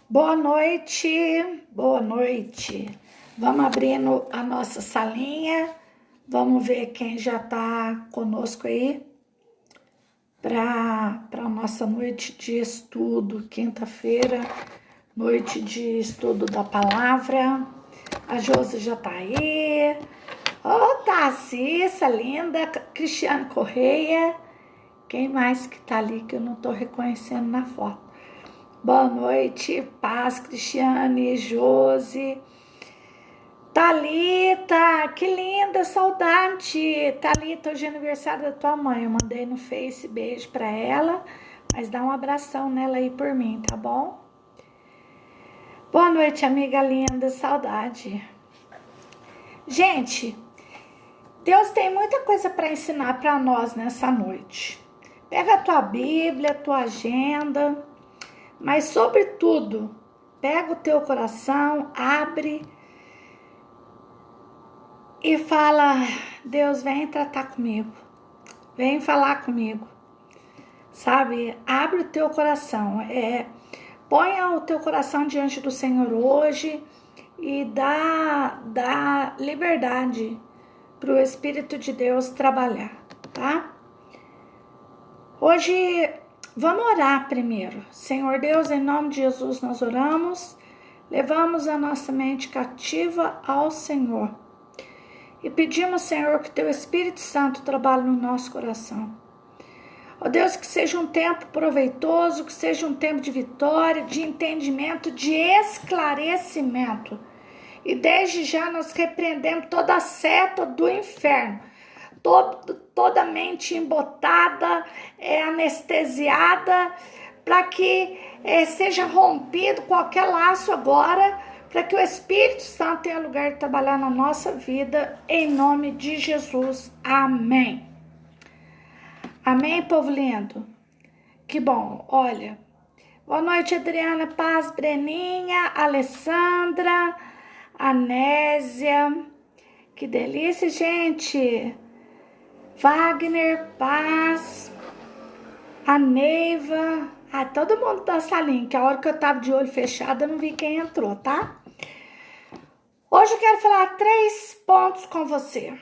Boa noite, boa noite. Vamos abrindo a nossa salinha. Vamos ver quem já está conosco aí para a nossa noite de estudo, quinta-feira, noite de estudo da palavra. A Josi já está aí. Ô, Tarcísia, linda, Cristiane Correia. Quem mais que tá ali que eu não estou reconhecendo na foto? Boa noite, Paz, Cristiane, Josi, Thalita, que linda, saudade. Thalita, hoje é aniversário da tua mãe, eu mandei no Face, beijo pra ela, mas dá um abração nela aí por mim, tá bom? Boa noite, amiga linda, saudade. Gente, Deus tem muita coisa para ensinar para nós nessa noite. Pega a tua Bíblia, a tua agenda, mas sobretudo, pega o teu coração, abre e fala: Deus, vem tratar comigo, vem falar comigo, sabe? Abre o teu coração, ponha o teu coração diante do Senhor hoje e dá liberdade para o Espírito de Deus trabalhar, tá? Hoje vamos orar primeiro. Senhor Deus, em nome de Jesus nós oramos, levamos a nossa mente cativa ao Senhor e pedimos, Senhor, que teu Espírito Santo trabalhe no nosso coração. Ó Deus, que seja um tempo proveitoso, que seja um tempo de vitória, de entendimento, de esclarecimento. E desde já nós repreendemos toda a seta do inferno, toda mente embotada, anestesiada, para que seja rompido qualquer laço agora, para que o Espírito Santo tenha lugar de trabalhar na nossa vida, em nome de Jesus. Amém. Amém, povo lindo? Que bom, olha. Boa noite, Adriana, Paz, Breninha, Alessandra, Anésia. Que delícia, gente. Wagner, Paz, a Neiva. Todo mundo da salinha, que a hora que eu tava de olho fechado, eu não vi quem entrou, tá? Hoje eu quero falar 3 pontos com você.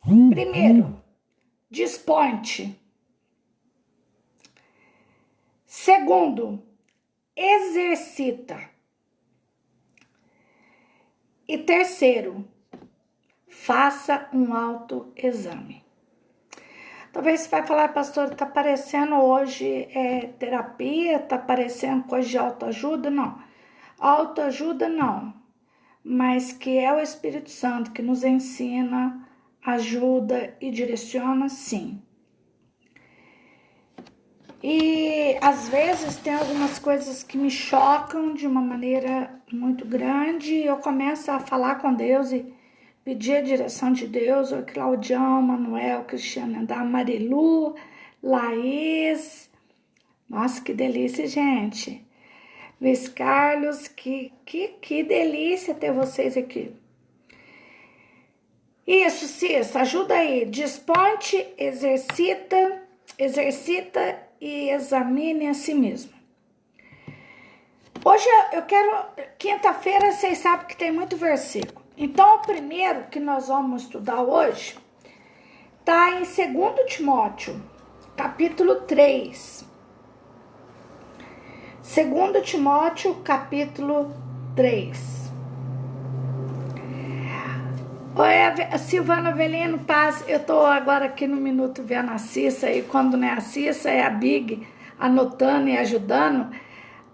Primeiro, desponte. Segundo, exercita. E terceiro, faça um autoexame. Talvez você vai falar, pastor, tá parecendo hoje terapia, tá parecendo coisa de autoajuda? Não. Autoajuda não, mas que é o Espírito Santo que nos ensina, ajuda e direciona, sim. E às vezes tem algumas coisas que me chocam de uma maneira muito grande e eu começo a falar com Deus e pedir a direção de Deus. O Claudião, Manuel, Cristiano, da Marilu, Laís. Nossa, que delícia, gente. Luiz Carlos, que delícia ter vocês aqui. Isso, Cissa, ajuda aí. Desponte, exercita e examine a si mesmo. Hoje eu quero... Quinta-feira, vocês sabem que tem muito versículo. Então, o primeiro que nós vamos estudar hoje está em 2 Timóteo, capítulo 3. 2 Timóteo, capítulo 3. Oi, Silvana Avelino, Paz. Eu tô agora aqui no minuto vendo a Cissa, e quando não é a Cissa, é a Big anotando e ajudando.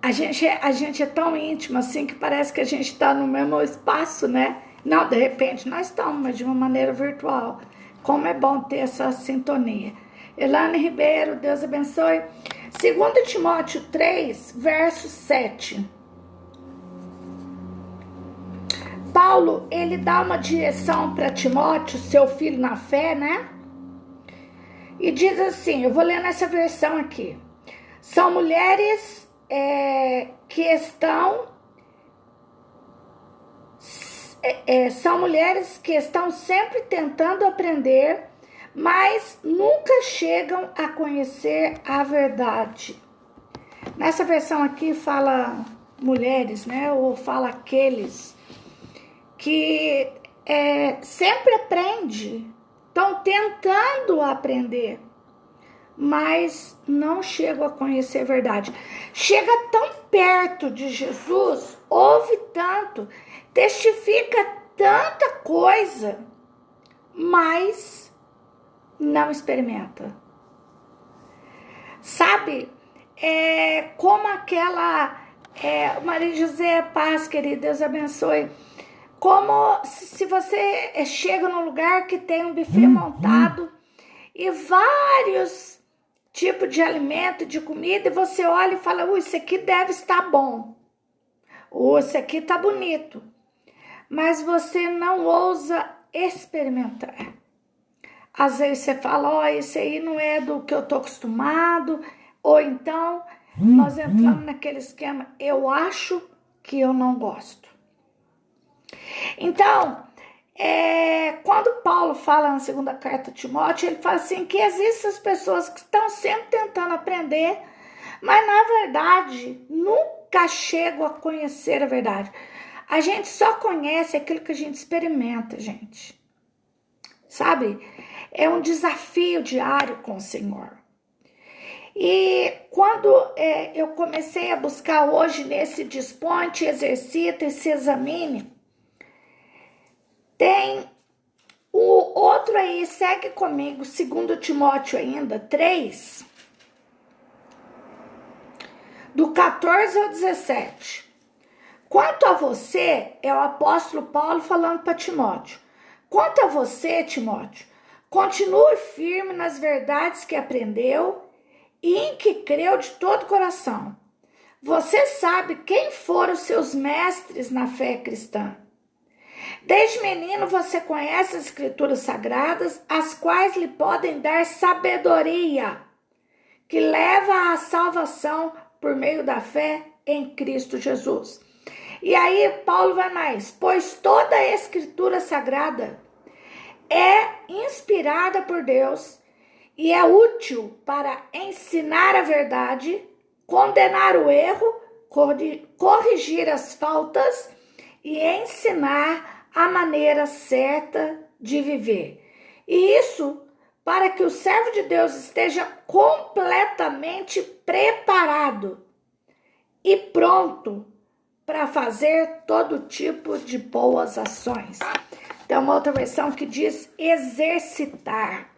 A gente é tão íntimo assim que parece que a gente tá no mesmo espaço, né? Não, de repente nós estamos, mas de uma maneira virtual. Como é bom ter essa sintonia. Elane Ribeiro, Deus abençoe. 2 Timóteo 3, verso 7. Paulo, ele dá uma direção para Timóteo, seu filho na fé, né? E diz assim, eu vou ler nessa versão aqui. São mulheres que estão sempre tentando aprender, mas nunca chegam a conhecer a verdade. Nessa versão aqui fala mulheres, né? Ou fala aqueles que sempre aprende, estão tentando aprender, mas não chegam a conhecer a verdade. Chega tão perto de Jesus, ouve tanto, testifica tanta coisa, mas não experimenta. Sabe, como aquela Maria José Paz, querida, Deus abençoe. Como se você chega num lugar que tem um buffet montado e vários tipos de alimento, de comida, e você olha e fala, isso aqui deve estar bom, ou isso aqui tá bonito, mas você não ousa experimentar. Às vezes você fala, isso aí não é do que eu tô acostumado, ou então nós entramos naquele esquema, eu acho que eu não gosto. Então, quando Paulo fala na segunda carta a Timóteo, ele fala assim, que existem as pessoas que estão sempre tentando aprender, mas na verdade nunca chegam a conhecer a verdade. A gente só conhece aquilo que a gente experimenta, gente. Sabe? É um desafio diário com o Senhor. E quando eu comecei a buscar hoje nesse Desponte, Exercita e Se Examine, tem o outro aí, segue comigo, 2 Timóteo ainda, 3, do 14 ao 17. Quanto a você, é o apóstolo Paulo falando para Timóteo. Quanto a você, Timóteo, continue firme nas verdades que aprendeu e em que creu de todo o coração. Você sabe quem foram os seus mestres na fé cristã. Desde menino você conhece as escrituras sagradas, as quais lhe podem dar sabedoria, que leva à salvação por meio da fé em Cristo Jesus. E aí Paulo vai mais, pois toda a escritura sagrada é inspirada por Deus e é útil para ensinar a verdade, condenar o erro, corrigir as faltas e ensinar a maneira certa de viver. E isso para que o servo de Deus esteja completamente preparado e pronto para fazer todo tipo de boas ações. Tem uma outra versão que diz exercitar.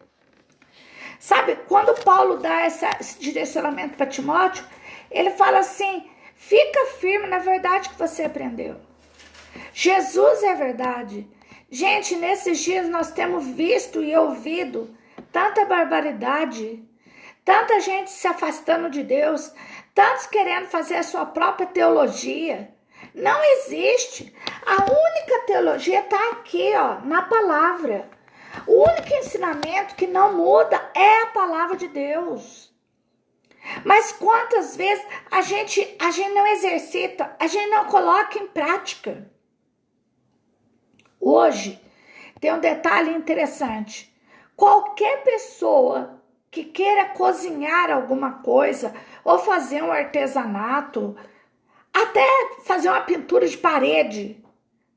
Sabe, quando Paulo dá esse direcionamento para Timóteo, ele fala assim, fica firme na verdade que você aprendeu. Jesus é verdade. Gente, nesses dias nós temos visto e ouvido tanta barbaridade, tanta gente se afastando de Deus, tantos querendo fazer a sua própria teologia. Não existe. A única teologia está aqui, ó, na palavra. O único ensinamento que não muda é a palavra de Deus. Mas quantas vezes a gente não exercita, a gente não coloca em prática? Hoje tem um detalhe interessante. Qualquer pessoa que queira cozinhar alguma coisa ou fazer um artesanato, até fazer uma pintura de parede,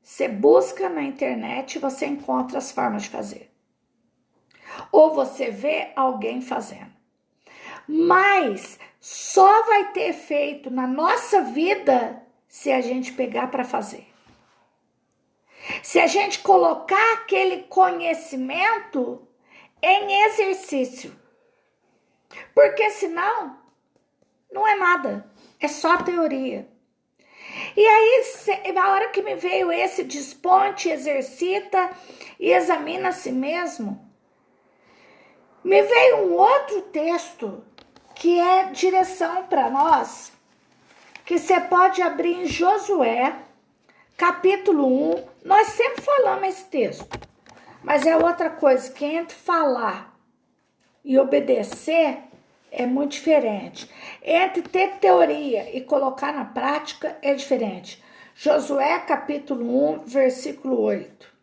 você busca na internet e você encontra as formas de fazer. Ou você vê alguém fazendo. Mas só vai ter efeito na nossa vida se a gente pegar para fazer. Se a gente colocar aquele conhecimento em exercício. Porque senão não é nada, é só teoria. E aí, na hora que me veio esse desponte, exercita e examina a si mesmo, me veio um outro texto que é direção para nós, que você pode abrir em Josué, capítulo 1. Nós sempre falamos esse texto, mas é outra coisa, que entre falar e obedecer é muito diferente. Entre ter teoria e colocar na prática é diferente. Josué capítulo 1, versículo 8.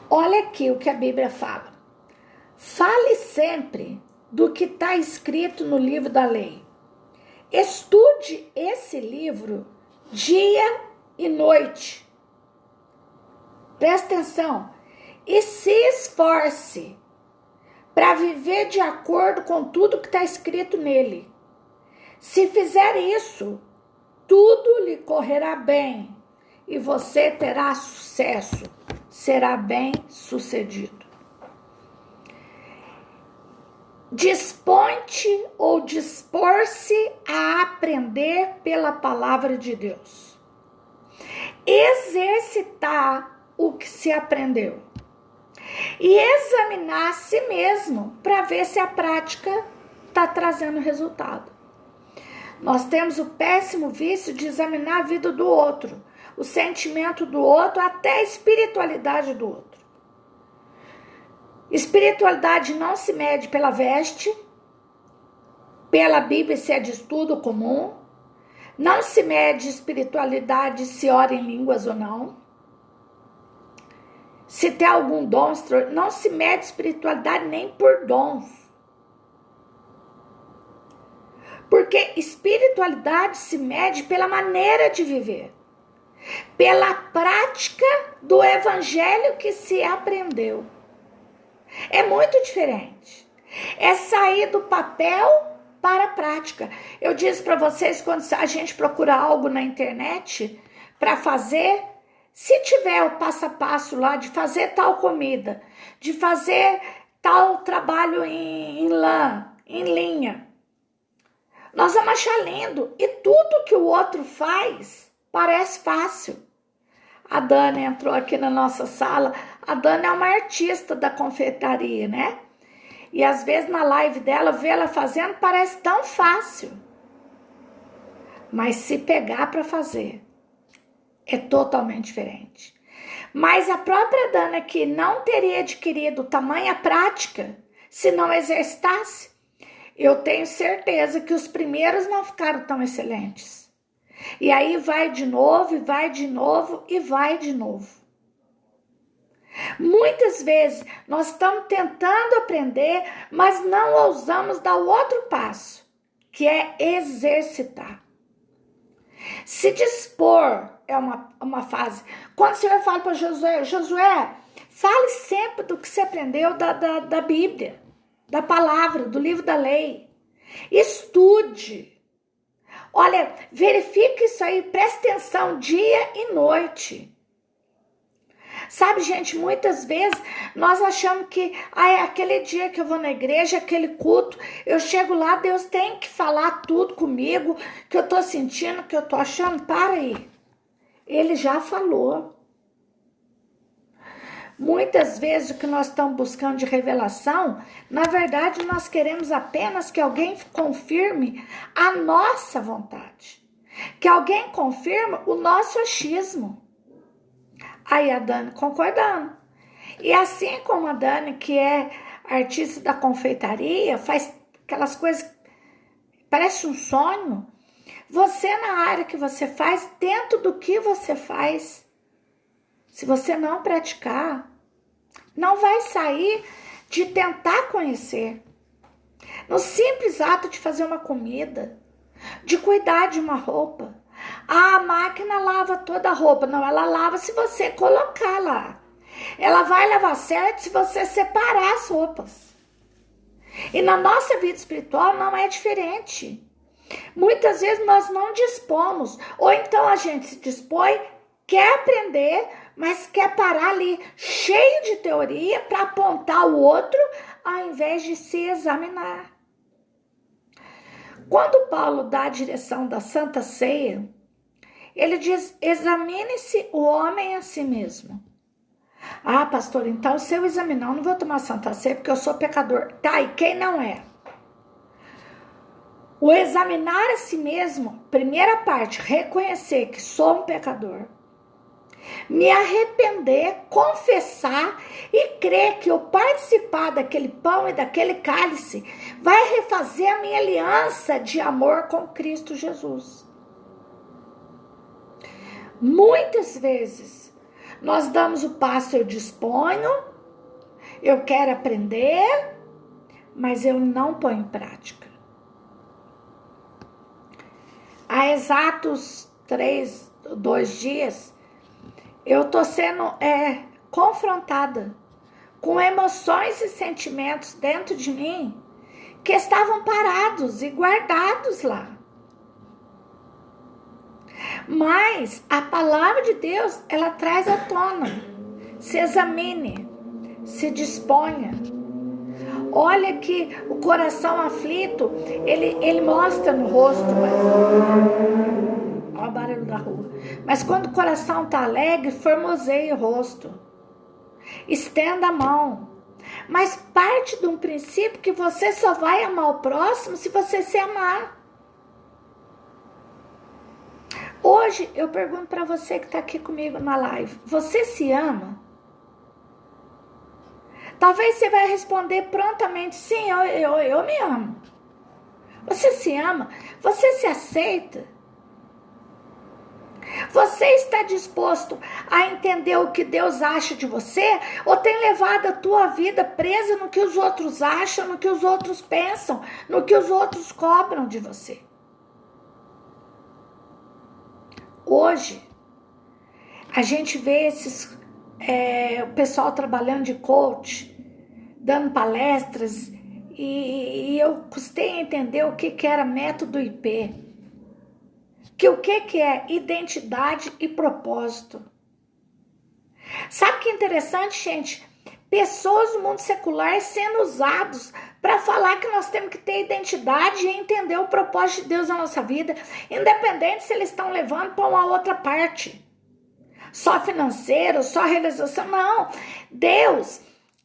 Olha aqui o que a Bíblia fala. Fale sempre do que está escrito no livro da lei. Estude esse livro dia e noite. Presta atenção. E se esforce para viver de acordo com tudo que está escrito nele. Se fizer isso, tudo lhe correrá bem e você terá sucesso, será bem sucedido. Dispõe-te ou dispor-se a aprender pela palavra de Deus. Exercitar o que se aprendeu. E examinar a si mesmo para ver se a prática está trazendo resultado. Nós temos o péssimo vício de examinar a vida do outro, o sentimento do outro, até a espiritualidade do outro. Espiritualidade não se mede pela veste, pela Bíblia se é de estudo comum, não se mede espiritualidade se ora em línguas ou não. Se tem algum dom, não se mede espiritualidade nem por dons. Porque espiritualidade se mede pela maneira de viver, pela prática do evangelho que se aprendeu. É muito diferente. É sair do papel para a prática. Eu disse para vocês, quando a gente procura algo na internet para fazer, se tiver o passo a passo lá de fazer tal comida, de fazer tal trabalho em lã, em linha, nós vamos achar lindo. E tudo que o outro faz parece fácil. A Dani entrou aqui na nossa sala. A Dani é uma artista da confeitaria, né? E às vezes na live dela, ver ela fazendo parece tão fácil. Mas se pegar para fazer, é totalmente diferente. Mas a própria Dana que não teria adquirido tamanha prática se não exercitasse, eu tenho certeza que os primeiros não ficaram tão excelentes. E aí vai de novo, e vai de novo, e vai de novo. Muitas vezes nós estamos tentando aprender, mas não ousamos dar o outro passo, que é exercitar. Se dispor é uma fase. Quando o Senhor fala para Josué, fale sempre do que você aprendeu da Bíblia, da palavra, do livro da lei. Estude. Olha, verifique isso aí, preste atenção dia e noite. Sabe, gente, muitas vezes nós achamos que é aquele dia que eu vou na igreja, aquele culto, eu chego lá, Deus tem que falar tudo comigo, que eu tô sentindo, que eu tô achando. Para aí. Ele já falou. Muitas vezes o que nós estamos buscando de revelação, na verdade nós queremos apenas que alguém confirme a nossa vontade. Que alguém confirme o nosso achismo. Aí a Dani concordando. E assim como a Dani, que é artista da confeitaria, faz aquelas coisas, parece um sonho. Você na área que você faz, dentro do que você faz, se você não praticar, não vai sair de tentar conhecer. No simples ato de fazer uma comida, de cuidar de uma roupa. A máquina lava toda a roupa. Não, ela lava se você colocar lá. Ela vai lavar certo se você separar as roupas. E na nossa vida espiritual não é diferente. Muitas vezes nós não dispomos. Ou então a gente se dispõe, quer aprender, mas quer parar ali cheio de teoria para apontar o outro, ao invés de se examinar. Quando Paulo dá a direção da Santa Ceia, ele diz: examine-se o homem a si mesmo. Ah, pastor, então se eu examinar, eu não vou tomar Santa Ceia porque eu sou pecador. Tá, e quem não é? O examinar a si mesmo, primeira parte, reconhecer que sou um pecador, me arrepender, confessar e crer que eu participar daquele pão e daquele cálice vai refazer a minha aliança de amor com Cristo Jesus. Muitas vezes nós damos o passo, eu disponho, eu quero aprender, mas eu não ponho em prática. Há exatos 2 dias, eu tô sendo confrontada com emoções e sentimentos dentro de mim que estavam parados e guardados lá. Mas a palavra de Deus, ela traz à tona. Se examine, se disponha. Olha que o coração aflito, ele mostra no rosto. Olha o barulho da rua. Mas quando o coração está alegre, formoseia o rosto. Estenda a mão. Mas parte de um princípio que você só vai amar o próximo se você se amar. Hoje eu pergunto para você que está aqui comigo na live, você se ama? Talvez você vai responder prontamente, sim, eu me amo. Você se ama? Você se aceita? Você está disposto a entender o que Deus acha de você? Ou tem levado a tua vida presa no que os outros acham, no que os outros pensam, no que os outros cobram de você? Hoje, a gente vê o pessoal trabalhando de coach, dando palestras, e eu custei entender o que era método IP. O que é identidade e propósito. Sabe que interessante, gente? Pessoas do mundo secular sendo usados para falar que nós temos que ter identidade e entender o propósito de Deus na nossa vida, independente se eles estão levando para uma outra parte. Só financeiro, só realização. Não. Deus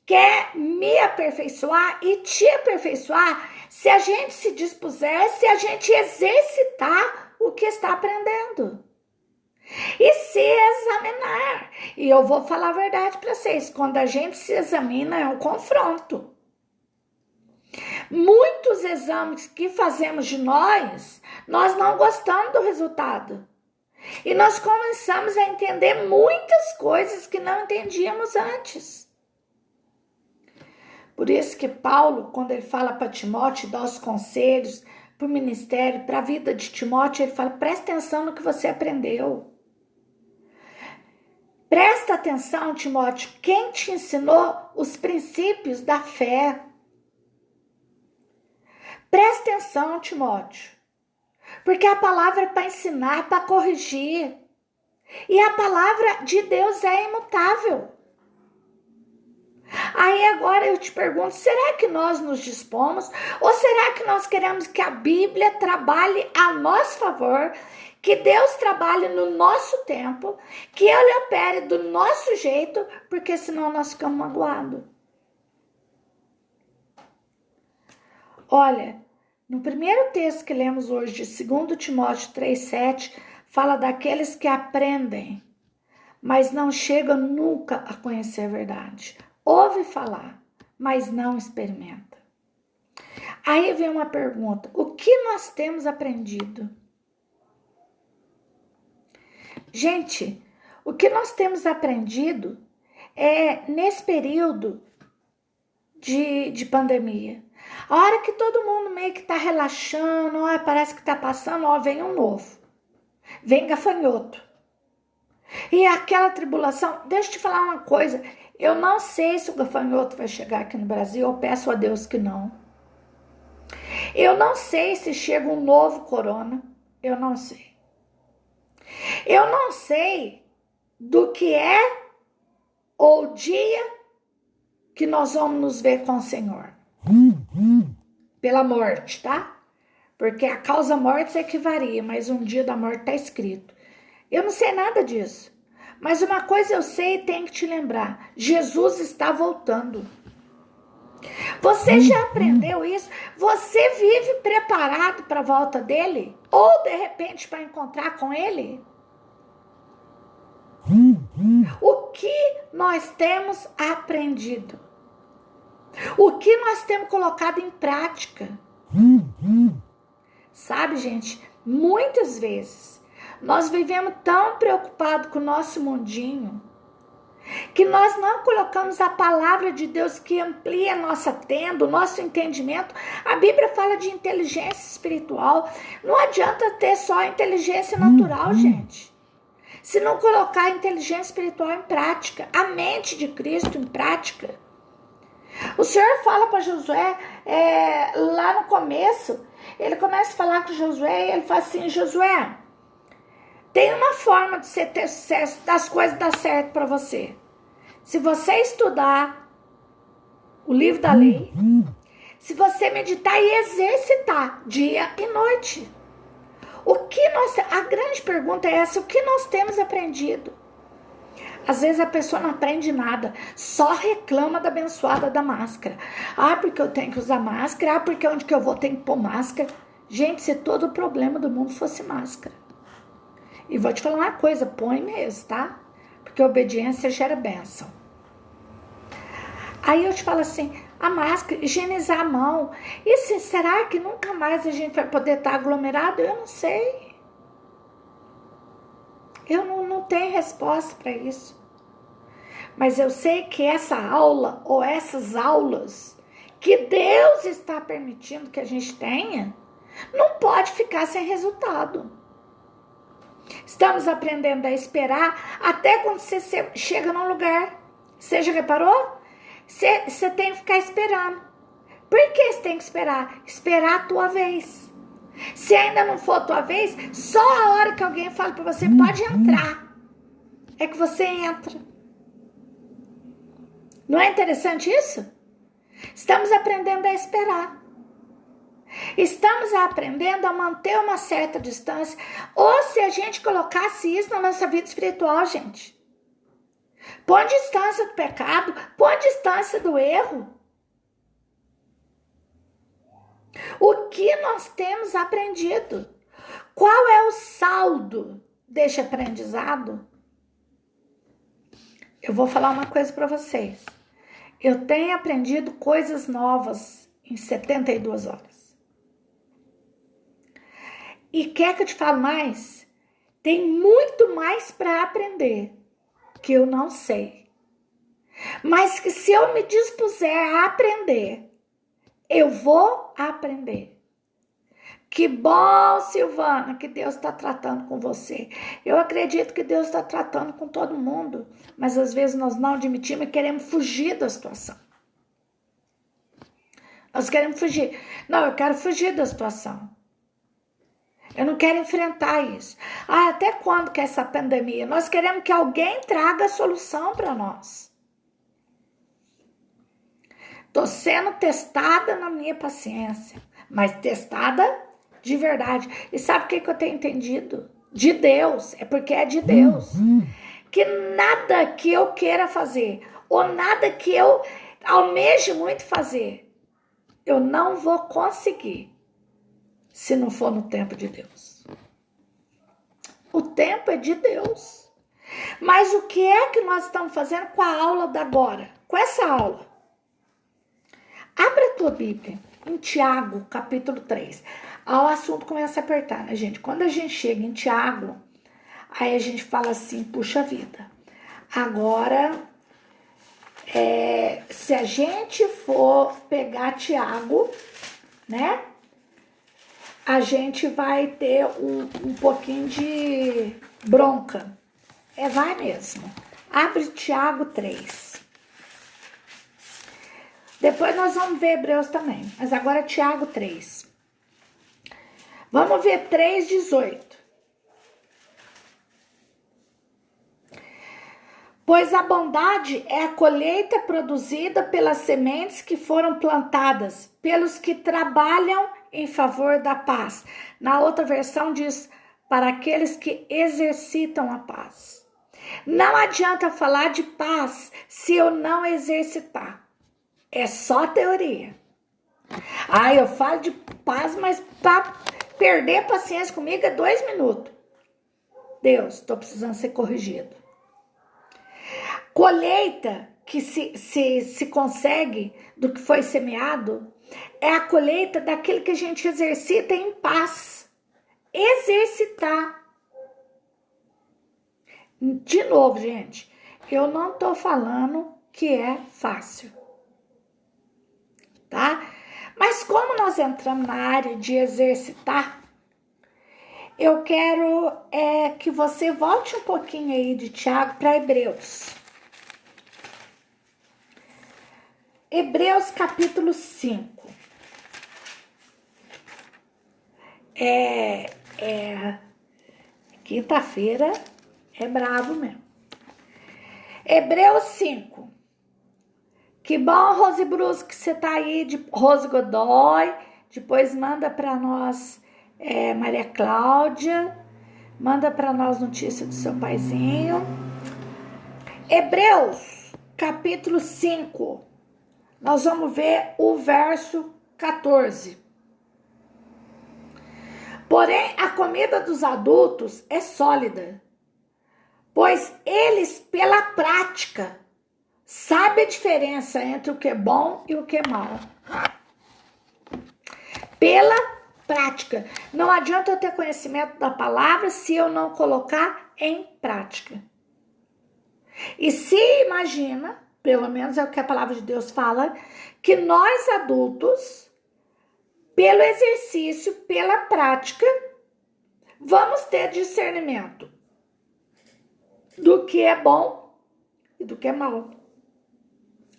quer me aperfeiçoar e te aperfeiçoar se a gente se dispuser, se a gente exercitar o que está aprendendo. E se examinar. E eu vou falar a verdade para vocês. Quando a gente se examina, é um confronto. Muitos exames que fazemos de nós não gostamos do resultado. E nós começamos a entender muitas coisas que não entendíamos antes. Por isso que Paulo, quando ele fala para Timóteo, dá os conselhos para o ministério, para a vida de Timóteo, ele fala, presta atenção no que você aprendeu. Presta atenção, Timóteo, quem te ensinou os princípios da fé. Presta atenção, Timóteo, porque a palavra é para ensinar, para corrigir. E a palavra de Deus é imutável. Aí agora eu te pergunto, será que nós nos dispomos? Ou será que nós queremos que a Bíblia trabalhe a nosso favor? Que Deus trabalhe no nosso tempo? Que Ele opere do nosso jeito? Porque senão nós ficamos magoados. Olha, no primeiro texto que lemos hoje, de 2 Timóteo 3,7, fala daqueles que aprendem, mas não chegam nunca a conhecer a verdade. Ouve falar, mas não experimenta. Aí vem uma pergunta: o que nós temos aprendido? Gente, o que nós temos aprendido nesse período de pandemia. A hora que todo mundo meio que tá relaxando, parece que tá passando, vem um novo. Vem gafanhoto. E aquela tribulação, deixa eu te falar uma coisa, eu não sei se o gafanhoto vai chegar aqui no Brasil, eu peço a Deus que não. Eu não sei se chega um novo corona, eu não sei. Eu não sei do que é ou dia que nós vamos nos ver com o Senhor. Pela morte, tá? Porque a causa morte é que varia, mas um dia da morte tá escrito. Eu não sei nada disso. Mas uma coisa eu sei e tenho que te lembrar. Jesus está voltando. Você já aprendeu isso? Você vive preparado para a volta dele? Ou de repente para encontrar com ele? O que nós temos aprendido? O que nós temos colocado em prática? Sabe, gente, muitas vezes nós vivemos tão preocupados com o nosso mundinho que nós não colocamos a palavra de Deus que amplia a nossa tenda, o nosso entendimento. A Bíblia fala de inteligência espiritual. Não adianta ter só inteligência natural, gente. Se não colocar a inteligência espiritual em prática, a mente de Cristo em prática. O Senhor fala para Josué, lá no começo, ele começa a falar com Josué e ele fala assim: Josué, tem uma forma de você ter sucesso, das coisas dar certo para você. Se você estudar o livro da lei, se você meditar e exercitar dia e noite. A grande pergunta é essa: o que nós temos aprendido? Às vezes a pessoa não aprende nada, só reclama da abençoada da máscara. Ah, porque eu tenho que usar máscara, ah, porque onde que eu vou tem que pôr máscara. Gente, se todo o problema do mundo fosse máscara. E vou te falar uma coisa, põe mesmo, tá? Porque obediência gera bênção. Aí eu te falo assim, a máscara, higienizar a mão. E assim, será que nunca mais a gente vai poder estar aglomerado? Eu não sei. Eu não tenho resposta para isso. Mas eu sei que essa aula ou essas aulas que Deus está permitindo que a gente tenha, não pode ficar sem resultado. Estamos aprendendo a esperar até quando você chega num lugar. Você já reparou? Você tem que ficar esperando. Por que você tem que esperar? Esperar a tua vez. Se ainda não for a tua vez, só a hora que alguém fala para você, pode entrar, é que você entra. Não é interessante isso? Estamos aprendendo a esperar. Estamos aprendendo a manter uma certa distância. Ou se a gente colocasse isso na nossa vida espiritual, gente. Põe distância do pecado, põe distância do erro. O que nós temos aprendido? Qual é o saldo deste aprendizado? Eu vou falar uma coisa para vocês. Eu tenho aprendido coisas novas em 72 horas. E quer que eu te fale mais? Tem muito mais para aprender que eu não sei. Mas que se eu me dispuser a aprender, eu vou aprender. Que bom, Silvana, que Deus está tratando com você. Eu acredito que Deus está tratando com todo mundo, mas às vezes nós não admitimos e queremos fugir da situação. Nós queremos fugir. Não, eu quero fugir da situação. Eu não quero enfrentar isso. Ah, até quando que é essa pandemia? Nós queremos que alguém traga a solução para nós. Estou sendo testada na minha paciência, mas testada de verdade. E sabe o que eu tenho entendido? De Deus, é porque é de Deus. Que nada que eu queira fazer, ou nada que eu almeje muito fazer, eu não vou conseguir, se não for no tempo de Deus. O tempo é de Deus. Mas o que é que nós estamos fazendo com a aula da agora? Com essa aula. Abre a tua Bíblia, em Tiago, capítulo 3. O assunto começa a apertar, né, gente? Quando a gente chega em Tiago, aí a gente fala assim, puxa vida. Agora, se a gente for pegar Tiago, né? A gente vai ter um pouquinho de bronca. Vai mesmo. Abre Tiago 3. Depois nós vamos ver Hebreus também. Mas agora Tiago 3. Vamos ver 3:18. Pois a bondade é a colheita produzida pelas sementes que foram plantadas, pelos que trabalham em favor da paz. Na outra versão diz, para aqueles que exercitam a paz. Não adianta falar de paz se eu não exercitar. É só teoria. Eu falo de paz, mas para perder paciência comigo é 2 minutos. Deus, estou precisando ser corrigido. Colheita que se consegue do que foi semeado é a colheita daquilo que a gente exercita em paz. Exercitar. De novo, gente, eu não tô falando que é fácil, tá? Mas como nós entramos na área de exercitar, eu quero que você volte um pouquinho aí de Tiago para Hebreus. Hebreus capítulo 5. Quinta-feira é brabo mesmo. Hebreus 5. Que bom, Rose Brusque, que você tá aí, de Rose Godoy. Depois manda para nós, Maria Cláudia. Manda para nós notícia do seu paizinho. Hebreus, capítulo 5. Nós vamos ver o verso 14. Porém, a comida dos adultos é sólida, pois eles, pela prática, sabem a diferença entre o que é bom e o que é mal. Pela prática. Não adianta eu ter conhecimento da palavra se eu não colocar em prática. E se imagina, pelo menos é o que a palavra de Deus fala, que nós adultos, pelo exercício, pela prática, vamos ter discernimento do que é bom e do que é mal,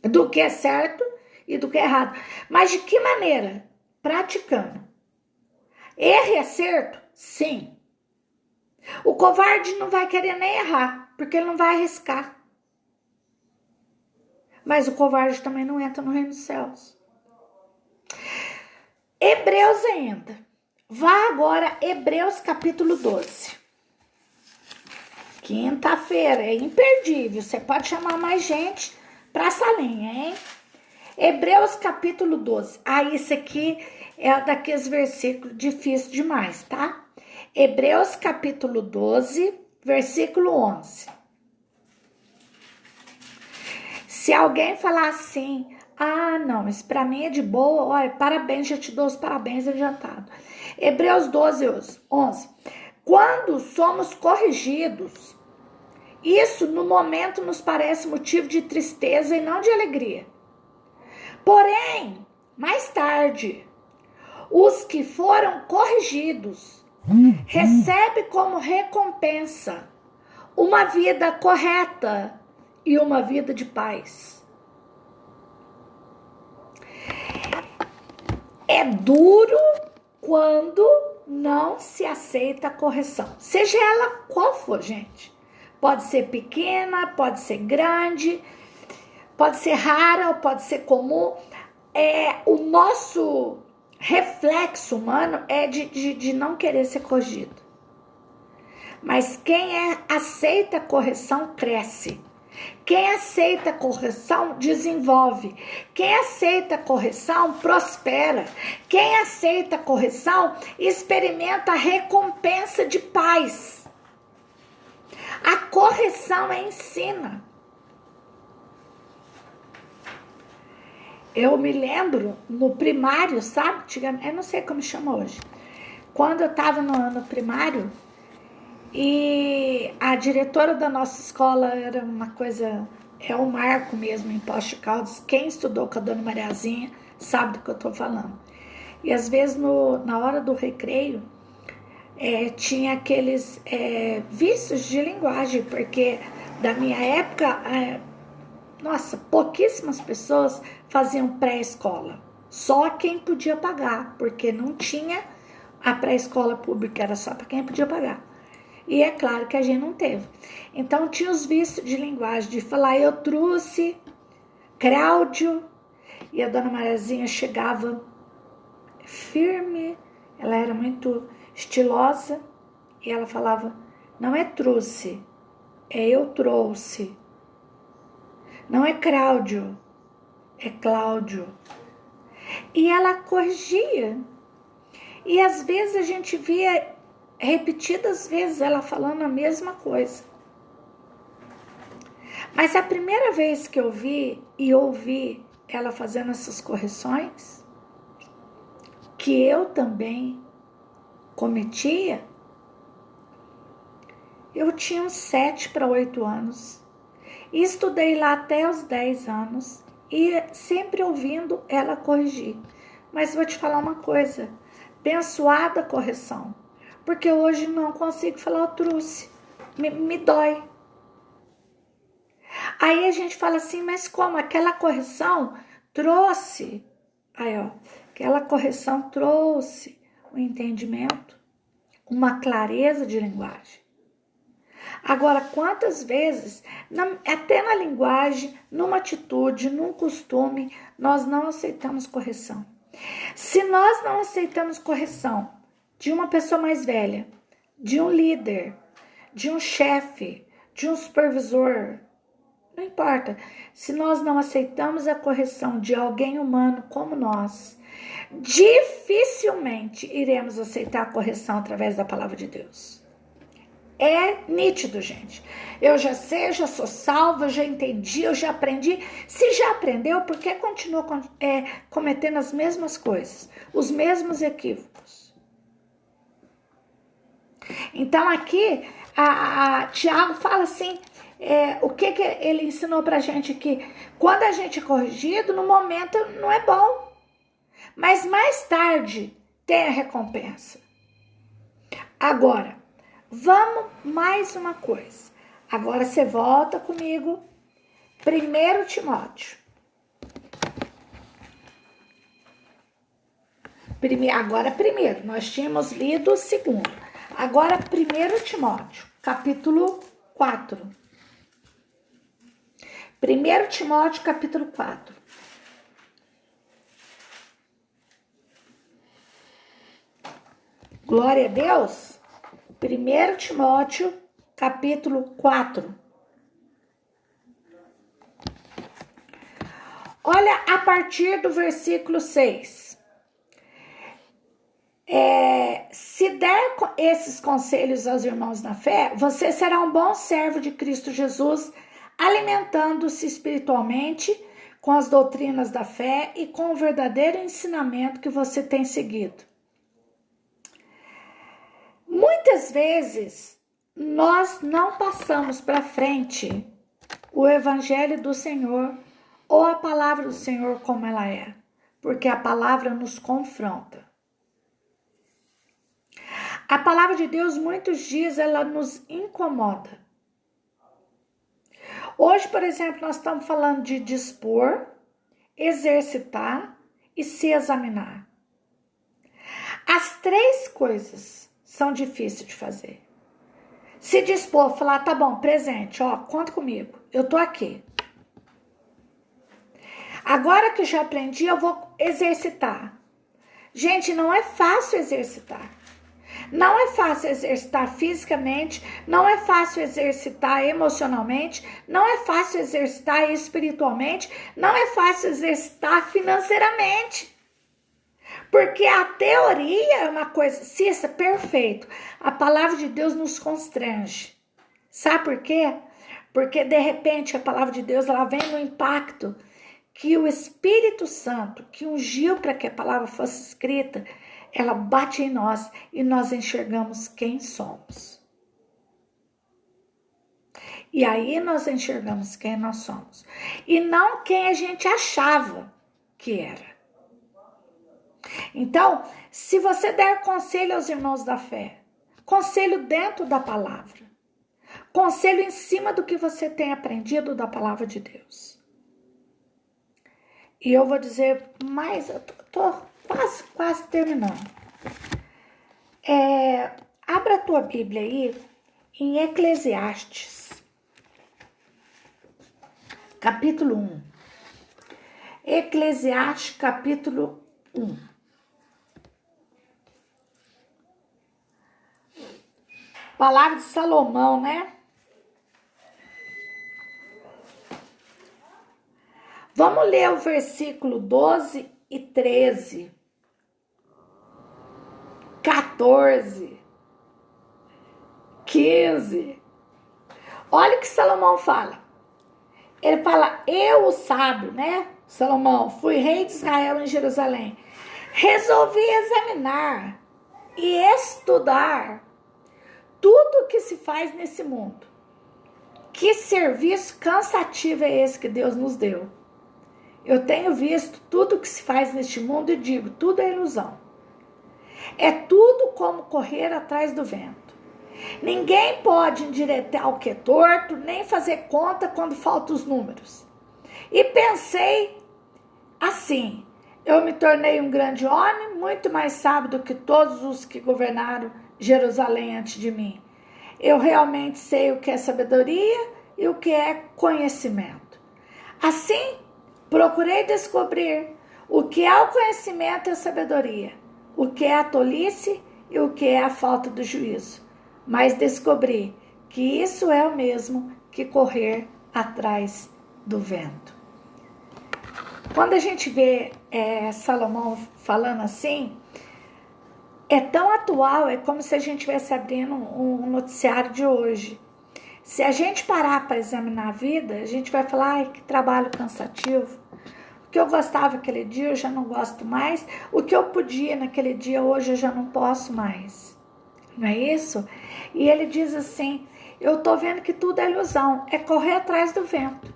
do que é certo e do que é errado. Mas de que maneira? Praticando. Erro e acerto? Sim. O covarde não vai querer nem errar, porque ele não vai arriscar. Mas o covarde também não entra no reino dos céus. Hebreus ainda. Vá agora, Hebreus capítulo 12. Quinta-feira, é imperdível. Você pode chamar mais gente para essa linha, hein? Hebreus capítulo 12. Isso aqui é daqueles versículos difíceis demais, tá? Hebreus capítulo 12, versículo 11. Se alguém falar assim, não, isso para mim é de boa, olha, parabéns, já te dou os parabéns adiantado. Hebreus 12, 11. Quando somos corrigidos, isso no momento nos parece motivo de tristeza e não de alegria. Porém, mais tarde, os que foram corrigidos recebem como recompensa uma vida correta e uma vida de paz. É duro quando não se aceita a correção, seja ela qual for, gente. Pode ser pequena, pode ser grande, pode ser rara ou pode ser comum. O nosso reflexo humano é de não querer ser corrigido. Mas quem aceita a correção cresce. Quem aceita a correção desenvolve. Quem aceita a correção prospera. Quem aceita a correção experimenta a recompensa de paz. A correção ensina. Eu me lembro no primário, sabe? Eu não sei como chama hoje. Quando eu estava no primário, e a diretora da nossa escola era uma coisa, é um marco mesmo em Poços de Caldas. Quem estudou com a dona Mariazinha sabe do que eu estou falando. E às vezes na hora do recreio, tinha aqueles vícios de linguagem, porque da minha época, pouquíssimas pessoas faziam pré-escola. Só quem podia pagar, porque não tinha a pré-escola pública, era só para quem podia pagar. E é claro que a gente não teve. Então tinha os vícios de linguagem, de falar, eu trouxe Cláudio, e a dona Mariazinha chegava firme, ela era muito estilosa, e ela falava, não é trouxe, é eu trouxe. Não é Cláudio, é Cláudio. E ela corrigia. E às vezes a gente via repetidas vezes ela falando a mesma coisa. Mas a primeira vez que eu vi e ouvi ela fazendo essas correções, que eu também cometia, eu tinha uns 7 para 8 anos. E estudei lá até os 10 anos e sempre ouvindo ela corrigir. Mas vou te falar uma coisa, abençoada correção, porque hoje não consigo falar o truce, me dói. Aí a gente fala assim, mas como? Aquela correção trouxe, aí ó, aquela correção trouxe o entendimento, uma clareza de linguagem. Agora, quantas vezes, até na linguagem, numa atitude, num costume, nós não aceitamos correção. Se nós não aceitamos correção de uma pessoa mais velha, de um líder, de um chefe, de um supervisor, não importa. Se nós não aceitamos a correção de alguém humano como nós, dificilmente iremos aceitar a correção através da palavra de Deus. É nítido, gente. Eu já sei, já sou salva, eu já entendi, eu já aprendi. Se já aprendeu, por que continua cometendo as mesmas coisas, os mesmos equívocos? Então aqui, Tiago fala assim, o que ele ensinou pra gente aqui? Quando a gente é corrigido, no momento não é bom, mas mais tarde tem a recompensa. Agora, vamos mais uma coisa. Agora você volta comigo. 1 Timóteo. Agora primeiro, nós tínhamos lido o segundo. Agora 1 Timóteo, capítulo 4. 1 Timóteo, capítulo 4. Glória a Deus. 1 Timóteo, capítulo 4. Olha a partir do versículo 6. Se der esses conselhos aos irmãos na fé, você será um bom servo de Cristo Jesus, alimentando-se espiritualmente com as doutrinas da fé e com o verdadeiro ensinamento que você tem seguido. Muitas vezes, nós não passamos para frente o evangelho do Senhor ou a palavra do Senhor como ela é, porque a palavra nos confronta. A palavra de Deus, muitos dias, ela nos incomoda. Hoje, por exemplo, nós estamos falando de dispor, exercitar e se examinar. As três coisas são difíceis de fazer. Se dispor, falar, tá bom, presente, ó, conta comigo, eu tô aqui. Agora que já aprendi, eu vou exercitar. Gente, não é fácil exercitar. Não é fácil exercitar fisicamente, não é fácil exercitar emocionalmente, não é fácil exercitar espiritualmente, não é fácil exercitar financeiramente. Porque a teoria é uma coisa, Cissa, perfeito. A palavra de Deus nos constrange. Sabe por quê? Porque de repente a palavra de Deus ela vem no impacto que o Espírito Santo, que ungiu para que a palavra fosse escrita, ela bate em nós e nós enxergamos quem somos. E aí nós enxergamos quem nós somos. E não quem a gente achava que era. Então, se você der conselho aos irmãos da fé, conselho dentro da palavra, conselho em cima do que você tem aprendido da palavra de Deus. E eu vou dizer mais, eu tô quase terminando. Abra a tua Bíblia aí em Eclesiastes, capítulo 1. Eclesiastes, capítulo 1. Palavra de Salomão, né? Vamos ler o versículo 12 e 13. 14. 15. Olha o que Salomão fala. Ele fala, eu, o sábio, né? Salomão, fui rei de Israel em Jerusalém. Resolvi examinar e estudar tudo o que se faz nesse mundo. Que serviço cansativo é esse que Deus nos deu? Eu tenho visto tudo que se faz neste mundo e digo, tudo é ilusão. É tudo como correr atrás do vento. Ninguém pode endireitar o que é torto, nem fazer conta quando faltam os números. E pensei assim, eu me tornei um grande homem, muito mais sábio do que todos os que governaram Jerusalém antes de mim. Eu realmente sei o que é sabedoria e o que é conhecimento. Assim, procurei descobrir o que é o conhecimento e a sabedoria, o que é a tolice e o que é a falta do juízo. Mas descobri que isso é o mesmo que correr atrás do vento. Quando a gente vê Salomão falando assim, é tão atual, é como se a gente estivesse abrindo um noticiário de hoje. Se a gente parar para examinar a vida, a gente vai falar, ai, que trabalho cansativo. O que eu gostava aquele dia, eu já não gosto mais. O que eu podia naquele dia, hoje eu já não posso mais. Não é isso? E ele diz assim, eu estou vendo que tudo é ilusão, é correr atrás do vento.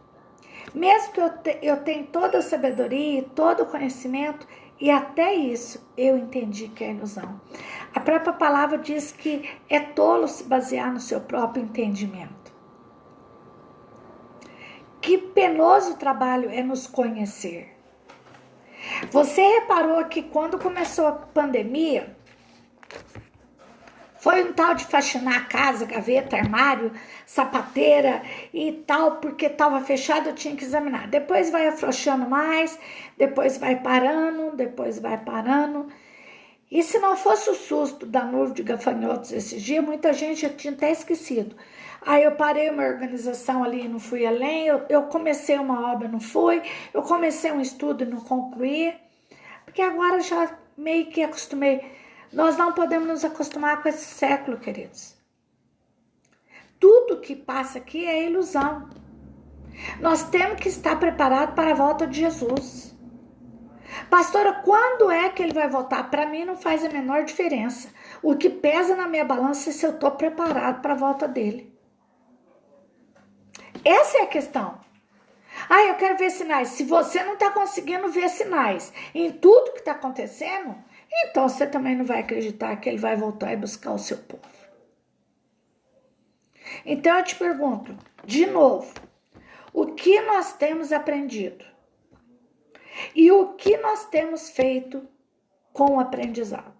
Mesmo que eu tenha toda a sabedoria, todo o conhecimento, e até isso eu entendi que é ilusão. A própria palavra diz que é tolo se basear no seu próprio entendimento. Que penoso trabalho é nos conhecer. Você reparou que quando começou a pandemia, foi um tal de faxinar a casa, gaveta, armário, sapateira e tal, porque estava fechado, eu tinha que examinar. Depois vai afrouxando mais, depois vai parando. E se não fosse o susto da nuvem de gafanhotos esses dias, muita gente já tinha até esquecido. Aí eu parei uma organização ali e não fui além, eu comecei uma obra e não fui, eu comecei um estudo e não concluí, porque agora já meio que acostumei. Nós não podemos nos acostumar com esse século, queridos. Tudo que passa aqui é ilusão. Nós temos que estar preparados para a volta de Jesus. Pastora, quando é que ele vai voltar? Para mim não faz a menor diferença. O que pesa na minha balança é se eu estou preparado para a volta dele. Essa é a questão. Ah, eu quero ver sinais. Se você não está conseguindo ver sinais em tudo que está acontecendo, então você também não vai acreditar que ele vai voltar e buscar o seu povo. Então eu te pergunto, de novo, o que nós temos aprendido? E o que nós temos feito com o aprendizado?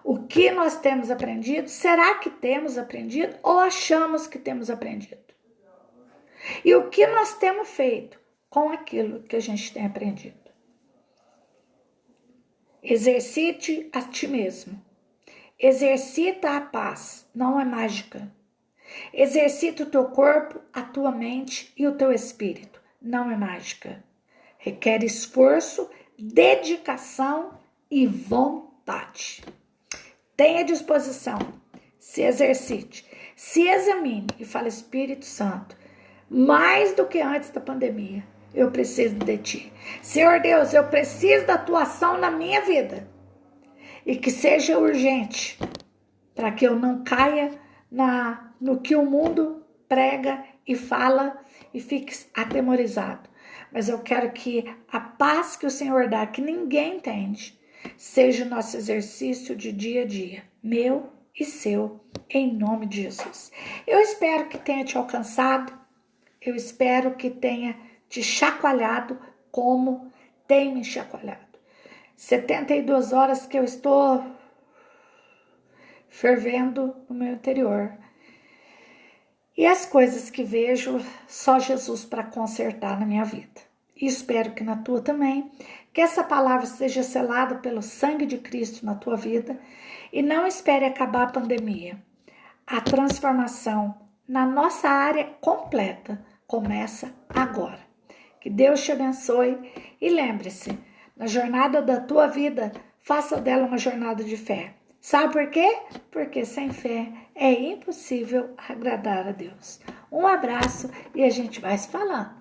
O que nós temos aprendido? Será que temos aprendido ou achamos que temos aprendido? E o que nós temos feito com aquilo que a gente tem aprendido? Exercite a ti mesmo. Exercita a paz, não é mágica. Exercita o teu corpo, a tua mente e o teu espírito, não é mágica. Requer esforço, dedicação e vontade. Tenha disposição, se exercite, se examine e fale, Espírito Santo, mais do que antes da pandemia, eu preciso de ti. Senhor Deus, eu preciso da tua ação na minha vida. E que seja urgente, para que eu não caia no que o mundo prega e fala e fique atemorizado. Mas eu quero que a paz que o Senhor dá, que ninguém entende, seja o nosso exercício de dia a dia, meu e seu, em nome de Jesus. Eu espero que tenha te alcançado, eu espero que tenha te chacoalhado como tem me chacoalhado. 72 horas que eu estou fervendo no meu interior. E as coisas que vejo, só Jesus para consertar na minha vida. E espero que na tua também, que essa palavra seja selada pelo sangue de Cristo na tua vida e não espere acabar a pandemia. A transformação na nossa área completa começa agora. Que Deus te abençoe e lembre-se, na jornada da tua vida, faça dela uma jornada de fé. Sabe por quê? Porque sem fé é impossível agradar a Deus. Um abraço e a gente vai se falando.